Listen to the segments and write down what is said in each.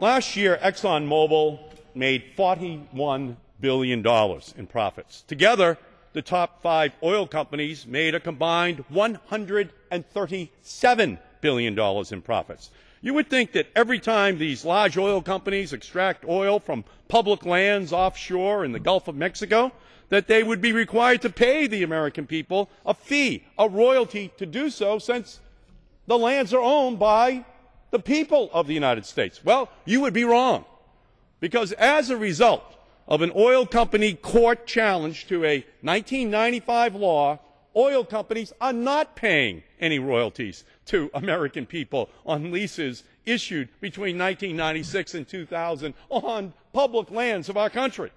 Last year, ExxonMobil made $41 billion in profits. Together, the top 5 oil companies made a combined $137 billion in profits. You would think that every time these large oil companies extract oil from public lands offshore in the Gulf of Mexico, that they would be required to pay the American people a fee, a royalty to do so, since the lands are owned by the people of the United States. Well, you would be wrong, because as a result of an oil company court challenge to a 1995 law, oil companies are not paying any royalties to American people on leases issued between 1996 and 2000 on public lands of our country.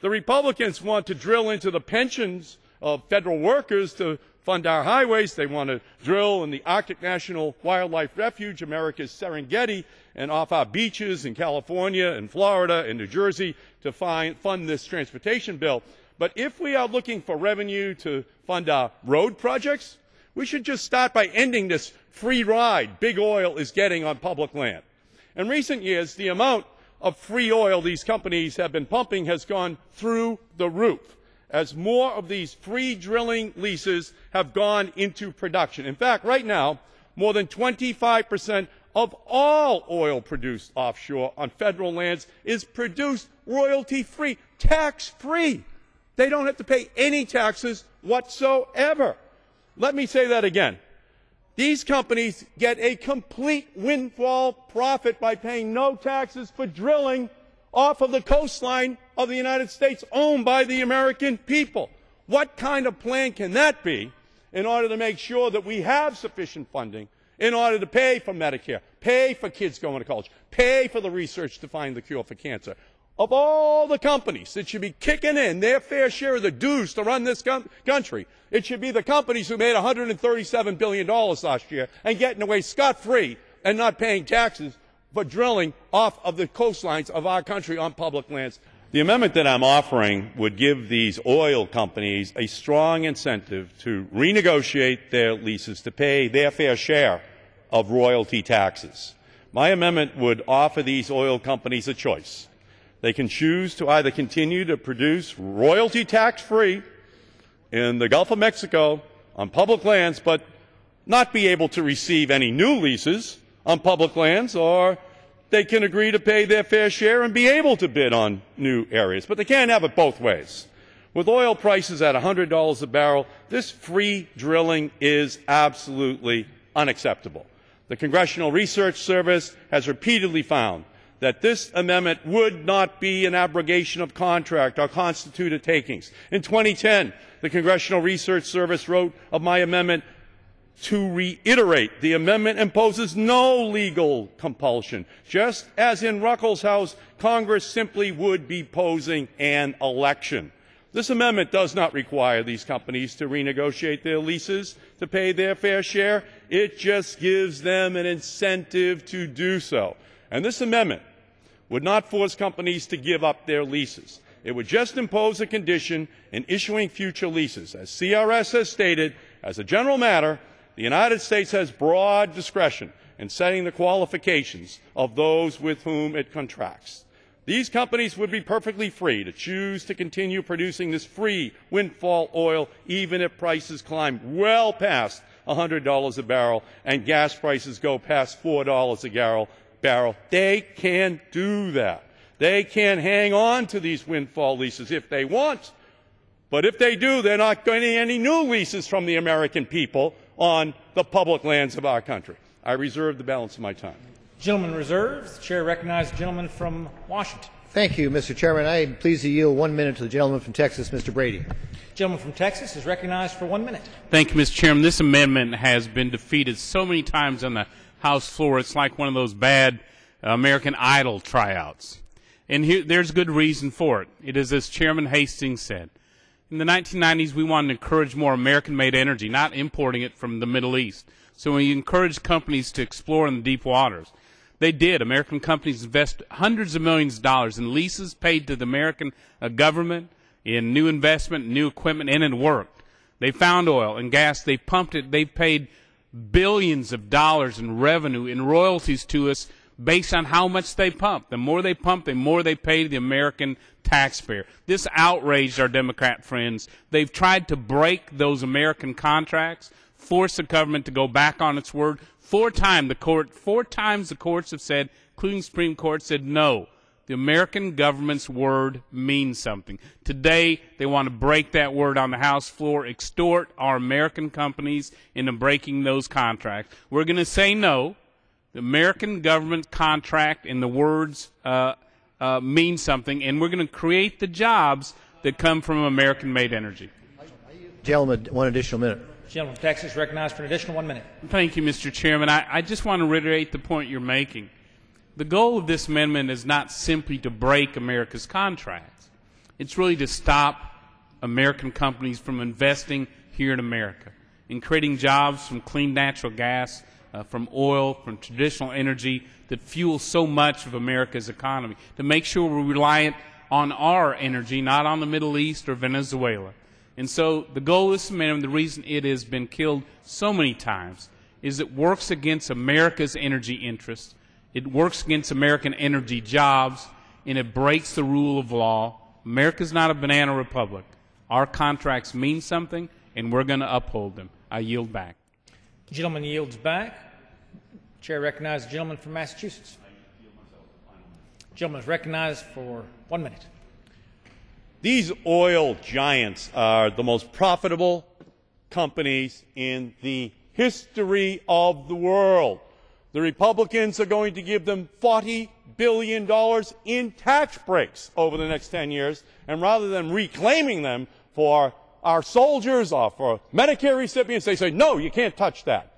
The Republicans want to drill into the pensions of federal workers to fund our highways. They want to drill in the Arctic National Wildlife Refuge, America's Serengeti, and off our beaches in California and Florida and New Jersey to fund this transportation bill. But if we are looking for revenue to fund our road projects, we should just start by ending this free ride big oil is getting on public land. In recent years, the amount of free oil these companies have been pumping has gone through the roof, as more of these free drilling leases have gone into production. In fact, right now, more than 25% of all oil produced offshore on federal lands is produced royalty-free, tax-free. They don't have to pay any taxes whatsoever. Let me say that again. These companies get a complete windfall profit by paying no taxes for drilling off of the coastline of the United States owned by the American people. What kind of plan can that be in order to make sure that we have sufficient funding in order to pay for Medicare, pay for kids going to college, pay for the research to find the cure for cancer? Of all the companies that should be kicking in their fair share of the dues to run this country, it should be the companies who made $137 billion last year and getting away scot-free and not paying taxes for drilling off of the coastlines of our country on public lands. The amendment that I'm offering would give these oil companies a strong incentive to renegotiate their leases to pay their fair share of royalty taxes. My amendment would offer these oil companies a choice. They can choose to either continue to produce royalty tax-free in the Gulf of Mexico on public lands, but not be able to receive any new leases on public lands, or they can agree to pay their fair share and be able to bid on new areas. But they can't have it both ways. With oil prices at $100 a barrel, this free drilling is absolutely unacceptable. The Congressional Research Service has repeatedly found that this amendment would not be an abrogation of contract or constitute a takings. In 2010, the Congressional Research Service wrote of my amendment, to reiterate, the amendment imposes no legal compulsion. Just as in Ruckelshaus, Congress simply would be posing an election. This amendment does not require these companies to renegotiate their leases to pay their fair share. It just gives them an incentive to do so. And this amendment would not force companies to give up their leases. It would just impose a condition in issuing future leases. As CRS has stated, as a general matter, the United States has broad discretion in setting the qualifications of those with whom it contracts. These companies would be perfectly free to choose to continue producing this free windfall oil even if prices climb well past $100 a barrel and gas prices go past $4 a barrel. They can do that. They can hang on to these windfall leases if they want. But if they do, they're not getting any new leases from the American people on the public lands of our country. I reserve the balance of my time. Gentleman reserves. The chair recognizes the gentleman from Washington. Thank you, Mr. Chairman. I am pleased to yield 1 minute to the gentleman from Texas, Mr. Brady. The gentleman from Texas is recognized for 1 minute. Thank you, Mr. Chairman. This amendment has been defeated so many times on the House floor, it's like one of those bad American Idol tryouts. And there's good reason for it. It is as Chairman Hastings said. In the 1990s, we wanted to encourage more American-made energy, not importing it from the Middle East. So we encouraged companies to explore in the deep waters. They did. American companies invest hundreds of millions of dollars in leases paid to the American government, in new investment, new equipment, and it worked. They found oil and gas. They pumped it. They paid billions of dollars in revenue, in royalties to us based on how much they pump. The more they pump, the more they pay to the American taxpayer. This outraged our Democrat friends. They've tried to break those American contracts, force the government to go back on its word. Four times the courts have said, including the Supreme Court, said no. The American government's word means something. Today, they want to break that word on the House floor, extort our American companies into breaking those contracts. We're going to say no. The American government contract and the words mean something, and we're going to create the jobs that come from American-made energy. Gentleman, one additional minute. Gentleman from Texas recognized for an additional 1 minute. Thank you, Mr. Chairman. I just want to reiterate the point you're making. The goal of this amendment is not simply to break America's contracts. It's really to stop American companies from investing here in America and creating jobs from clean natural gas, from oil, from traditional energy that fuels so much of America's economy, to make sure we're reliant on our energy, not on the Middle East or Venezuela. And so the goal of this amendment, the reason it has been killed so many times, is it works against America's energy interests. It works against American energy jobs, and it breaks the rule of law. America's not a banana republic. Our contracts mean something, and we're going to uphold them. I yield back. The gentleman yields back. Chair recognizes the gentleman from Massachusetts. The gentleman is recognized for 1 minute. These oil giants are the most profitable companies in the history of the world. The Republicans are going to give them $40 billion in tax breaks over the next 10 years, and rather than reclaiming them for our soldiers or for Medicare recipients, they say, no, you can't touch that.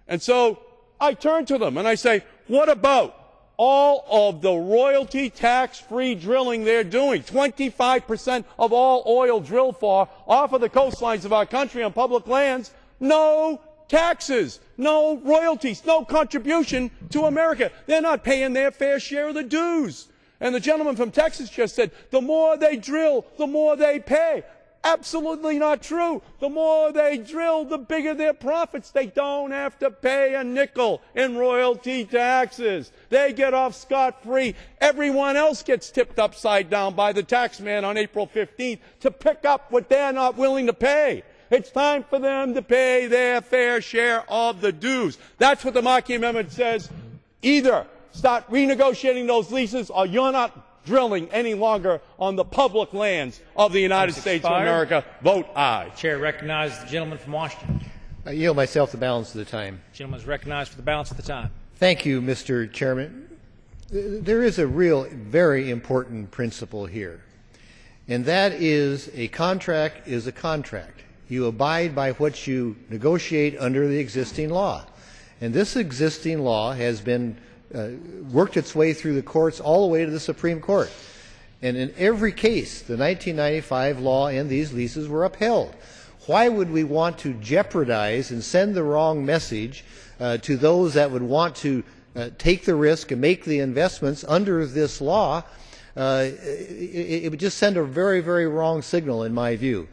And so I turn to them and I say, what about all of the royalty tax-free drilling they're doing? 25% of all oil drilled for off of the coastlines of our country on public lands, no taxes, no royalties, no contribution to America. They're not paying their fair share of the dues. And the gentleman from Texas just said, the more they drill, the more they pay. Absolutely not true. The more they drill, the bigger their profits. They don't have to pay a nickel in royalty taxes. They get off scot-free. Everyone else gets tipped upside down by the tax man on April 15th to pick up what they're not willing to pay. It's time for them to pay their fair share of the dues. That's what the Markey Amendment says. Either start renegotiating those leases or you're not drilling any longer on the public lands of the United States of America. Vote aye. Chair recognizes the gentleman from Washington. I yield myself the balance of the time. The gentleman is recognized for the balance of the time. Thank you, Mr. Chairman. There is a real, very important principle here, and that is a contract is a contract. You abide by what you negotiate under the existing law. And this existing law has been worked its way through the courts all the way to the Supreme Court. And in every case, the 1995 law and these leases were upheld. Why would we want to jeopardize and send the wrong message to those that would want to take the risk and make the investments under this law? It would just send a very, very wrong signal, in my view.